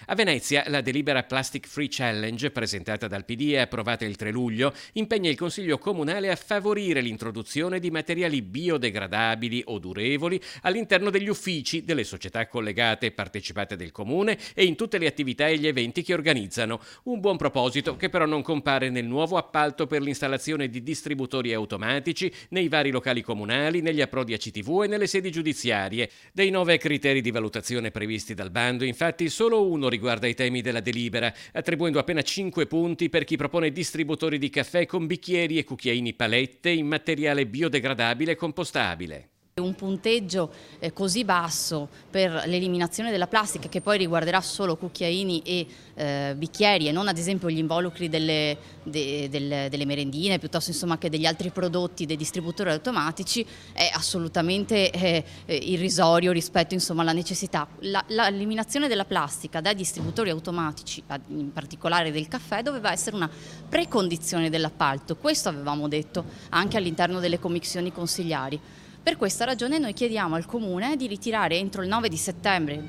A Venezia la delibera Plastic Free Challenge, presentata dal PD e approvata il 3 luglio, impegna il Consiglio Comunale a favorire l'introduzione di materiali biodegradabili o durevoli all'interno degli uffici, delle società collegate e partecipate del Comune e in tutte le attività e gli eventi che organizzano. Un buon proposito che però non compare nel nuovo appalto per l'installazione di distributori automatici nei vari locali comunali, negli approdi a CTV e nelle sedi giudiziarie. Dei 9 criteri di valutazione previsti dal bando, infatti, solo uno riguarda i temi della delibera, attribuendo appena 5 punti per chi propone distributori di caffè con bicchieri e cucchiaini palette in materiale biodegradabile e compostabile. Un punteggio così basso per l'eliminazione della plastica, che poi riguarderà solo cucchiaini e bicchieri e non ad esempio gli involucri delle merendine, piuttosto insomma che degli altri prodotti dei distributori automatici, è assolutamente irrisorio rispetto insomma alla necessità. L'eliminazione della plastica dai distributori automatici, in particolare del caffè, doveva essere una precondizione dell'appalto. Questo avevamo detto anche all'interno delle commissioni consigliari. Per questa ragione noi chiediamo al Comune di ritirare entro il 9 di settembre,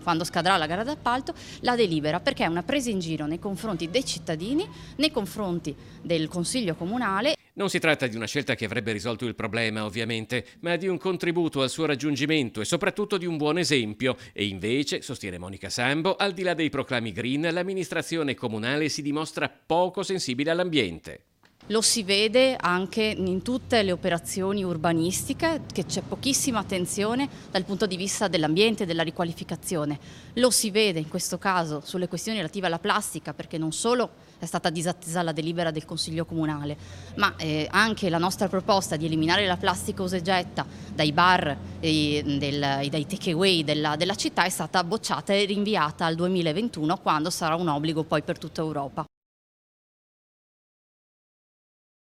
quando scadrà la gara d'appalto, la delibera, perché è una presa in giro nei confronti dei cittadini, nei confronti del Consiglio Comunale. Non si tratta di una scelta che avrebbe risolto il problema, ovviamente, ma di un contributo al suo raggiungimento e soprattutto di un buon esempio. E invece, sostiene Monica Sambo, al di là dei proclami green, l'amministrazione comunale si dimostra poco sensibile all'ambiente. Lo si vede anche in tutte le operazioni urbanistiche, che c'è pochissima attenzione dal punto di vista dell'ambiente e della riqualificazione. Lo si vede in questo caso sulle questioni relative alla plastica, perché non solo è stata disattesa la delibera del Consiglio Comunale, ma anche la nostra proposta di eliminare la plastica usa e getta dai bar e dai takeaway della città è stata bocciata e rinviata al 2021, quando sarà un obbligo poi per tutta Europa.